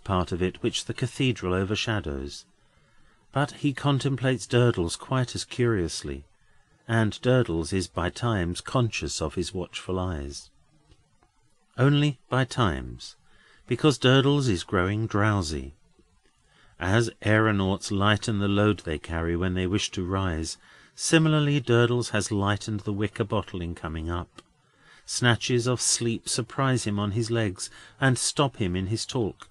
part of it which the cathedral overshadows. But he contemplates Durdles quite as curiously, and Durdles is by times conscious of his watchful eyes. Only by times, because Durdles is growing drowsy. As aeronauts lighten the load they carry when they wish to rise, similarly Durdles has lightened the wicker bottle in coming up. Snatches of sleep surprise him on his legs, and stop him in his talk.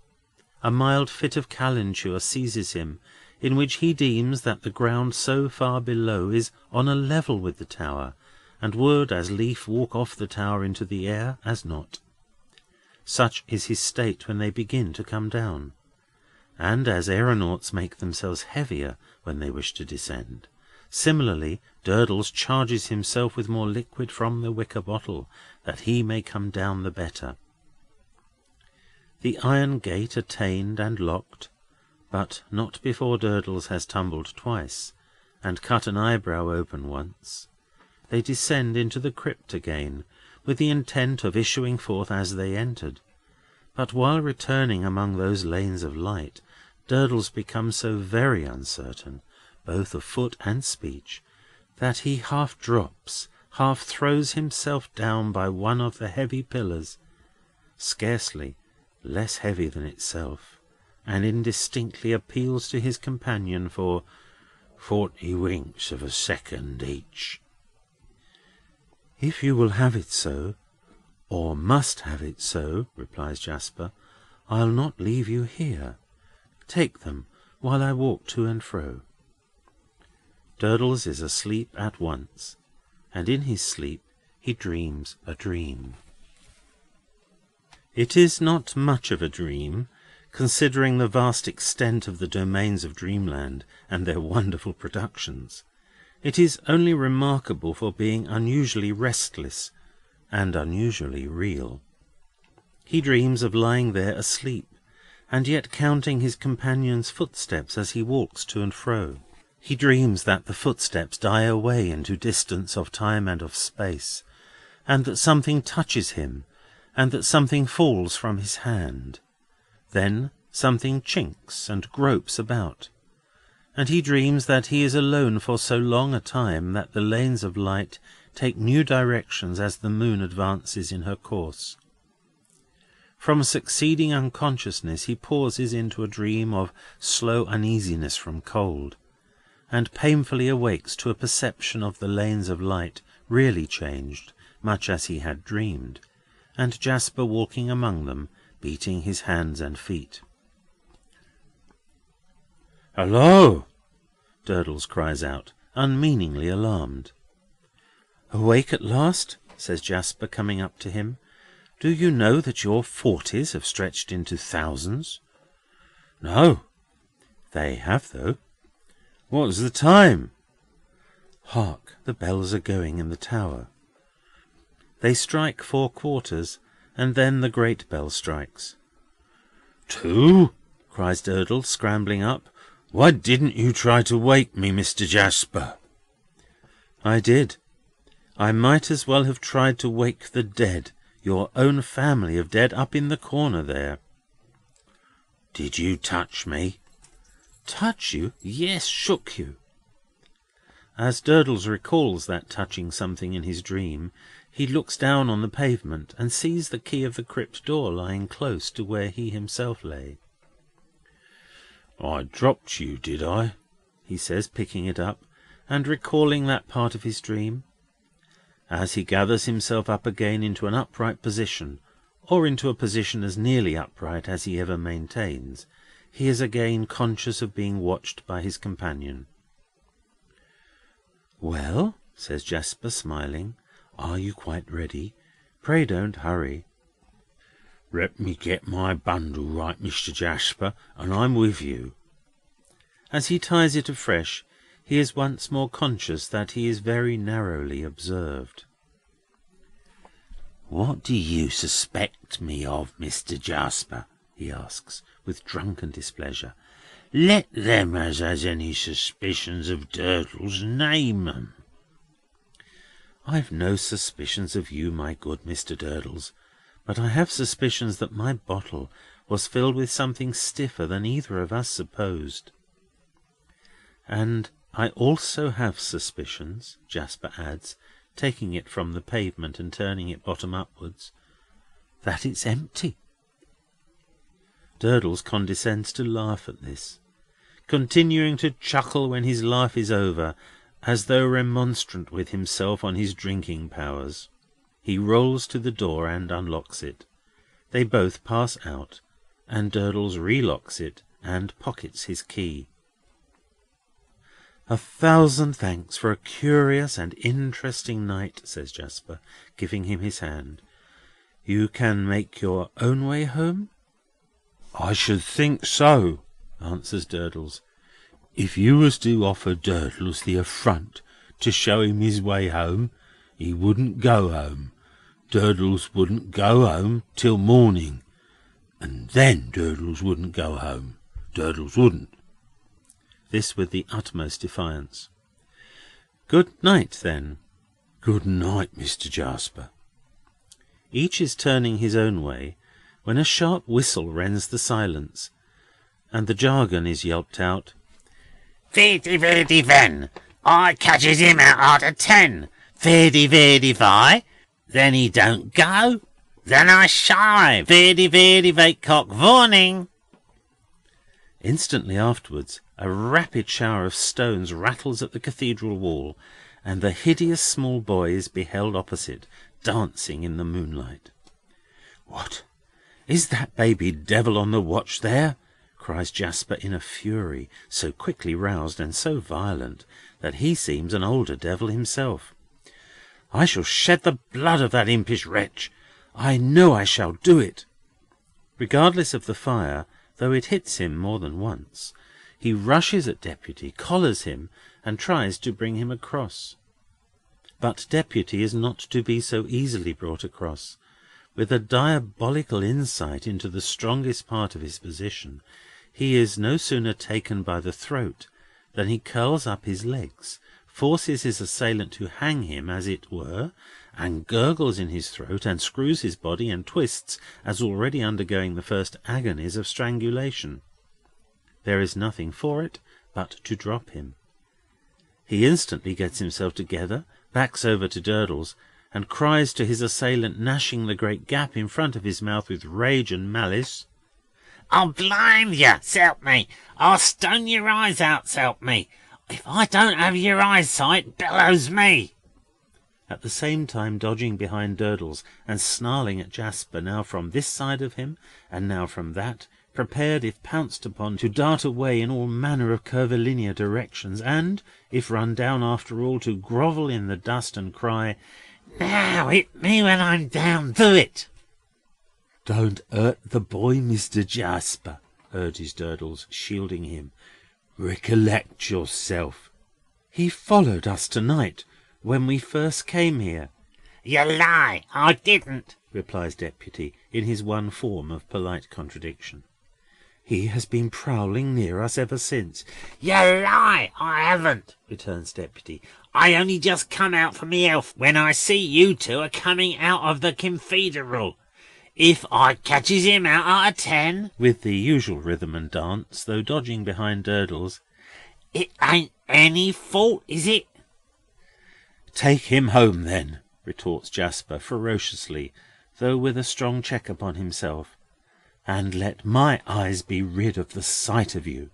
A mild fit of calenture seizes him, in which he deems that the ground so far below is on a level with the tower, and would as lief walk off the tower into the air as not. Such is his state when they begin to come down, and as aeronauts make themselves heavier when they wish to descend, similarly Durdles charges himself with more liquid from the wicker bottle, that he may come down the better. The iron gate attained and locked, but not before Durdles has tumbled twice, and cut an eyebrow open once, they descend into the crypt again, with the intent of issuing forth as they entered. But while returning among those lanes of light, Durdles becomes so very uncertain, both of foot and speech, that he half drops, half throws himself down by one of the heavy pillars, scarcely less heavy than itself, and indistinctly appeals to his companion for 40 winks of a second each. "If you will have it so, or must have it so," replies Jasper, "I'll not leave you here. Take them while I walk to and fro." Durdles is asleep at once, and in his sleep he dreams a dream. It is not much of a dream, considering the vast extent of the domains of dreamland and their wonderful productions. It is only remarkable for being unusually restless and unusually real. He dreams of lying there asleep, and yet counting his companion's footsteps as he walks to and fro. He dreams that the footsteps die away into distance of time and of space, and that something touches him, and that something falls from his hand. Then something chinks and gropes about, and he dreams that he is alone for so long a time that the lanes of light take new directions as the moon advances in her course. From succeeding unconsciousness he pauses into a dream of slow uneasiness from cold, and painfully awakes to a perception of the lanes of light really changed, much as he had dreamed, and Jasper walking among them, beating his hands and feet. "Hallo!" Durdles cries out, unmeaningly alarmed. "Awake at last?" says Jasper, coming up to him. "Do you know that your 40s have stretched into thousands?" "No." "They have, though." "What's the time?" "Hark! The bells are going in the tower." They strike 4 quarters, and then the great bell strikes. "2?" cries Durdles, scrambling up. "Why didn't you try to wake me, Mr. Jasper?" "I did. I might as well have tried to wake the dead, your own family of dead up in the corner there." "Did you touch me?" "Touch you? Yes, shook you." As Durdles recalls that touching something in his dream, he looks down on the pavement, and sees the key of the crypt door lying close to where he himself lay. "I dropped you, did I?" he says, picking it up, and recalling that part of his dream. As he gathers himself up again into an upright position, or into a position as nearly upright as he ever maintains, he is again conscious of being watched by his companion. "Well," says Jasper, smiling, "are you quite ready? Pray don't hurry." "Let me get my bundle right, Mr. Jasper, and I'm with you." As he ties it afresh, he is once more conscious that he is very narrowly observed. "What do you suspect me of, Mr. Jasper?" he asks, with drunken displeasure. "Let them as has any suspicions of Durdles name 'em." "I've no suspicions of you, my good Mr. Durdles, but I have suspicions that my bottle, was filled with something stiffer than either of us supposed. And I also have suspicions, Jasper adds, taking it from the pavement and turning it bottom upwards, that it's empty. Durdles condescends to laugh at this, continuing to chuckle when his laugh is over, as though remonstrant with himself on his drinking powers. He rolls to the door and unlocks it. They both pass out, and Durdles relocks it and pockets his key. "1,000 thanks for a curious and interesting night," says Jasper, giving him his hand. "You can make your own way home?" "I should think so," answers Durdles. "If you was to offer Durdles the affront to show him his way home, he wouldn't go home. Durdles wouldn't go home till morning, and then Durdles wouldn't go home. Durdles wouldn't." This with the utmost defiance. "Good night, then." "Good night, Mr. Jasper." Each is turning his own way, when a sharp whistle rends the silence, and the jargon is yelped out. "Verdi, verdi, ven. I catches him out arter 10. Verdi, verdi, vi. Then he don't go. Then I shy. Verdi, verdi, vakecock, warning." Instantly afterwards, a rapid shower of stones rattles at the cathedral wall, and the hideous small boy is beheld opposite, dancing in the moonlight. "What? Is that baby devil on the watch there?" cries Jasper in a fury, so quickly roused and so violent that he seems an older devil himself. "I shall shed the blood of that impish wretch. I know I shall do it." Regardless of the fire, though it hits him more than once, he rushes at Deputy, collars him, and tries to bring him across. But Deputy is not to be so easily brought across. With a diabolical insight into the strongest part of his position, he is no sooner taken by the throat than he curls up his legs, forces his assailant to hang him, as it were, and gurgles in his throat, and screws his body, and twists, as already undergoing the first agonies of strangulation. There is nothing for it but to drop him. He instantly gets himself together, backs over to Durdles, and cries to his assailant, gnashing the great gap in front of his mouth with rage and malice, "I'll blind you, s'help me. I'll stone your eyes out, s'help me. If I don't have your eyesight, bellows me." At the same time dodging behind Durdles, and snarling at Jasper, now from this side of him, and now from that, prepared, if pounced upon, to dart away in all manner of curvilinear directions, and, if run down after all, to grovel in the dust and cry, "Now hit me when I'm down, do it." "Don't hurt the boy, Mr. Jasper," urges Durdles, shielding him. "Recollect yourself. He followed us tonight, when we first came here." "You lie, I didn't," replies Deputy, in his one form of polite contradiction. "He has been prowling near us ever since." "You lie, I haven't," returns Deputy. "I only just come out for me health when I see you two are coming out of the Confederal. If I catches him out arter 10, with the usual rhythm and dance, though dodging behind Durdles, it ain't any fault, is it?" "Take him home, then," retorts Jasper ferociously, though with a strong check upon himself, "and let my eyes be rid of the sight of you."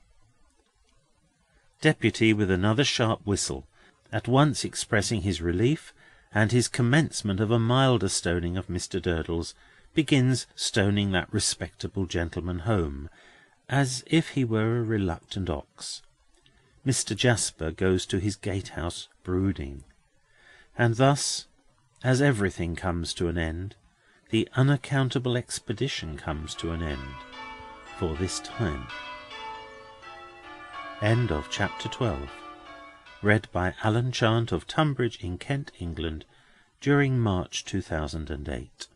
Deputy, with another sharp whistle, at once expressing his relief and his commencement of a milder stoning of Mr. Durdles, begins stoning that respectable gentleman home, as if he were a reluctant ox. Mr. Jasper goes to his gatehouse brooding. And thus, as everything comes to an end, the unaccountable expedition comes to an end, for this time. End of Chapter 12. Read by Alan Chant of Tunbridge in Kent, England, during March 2008.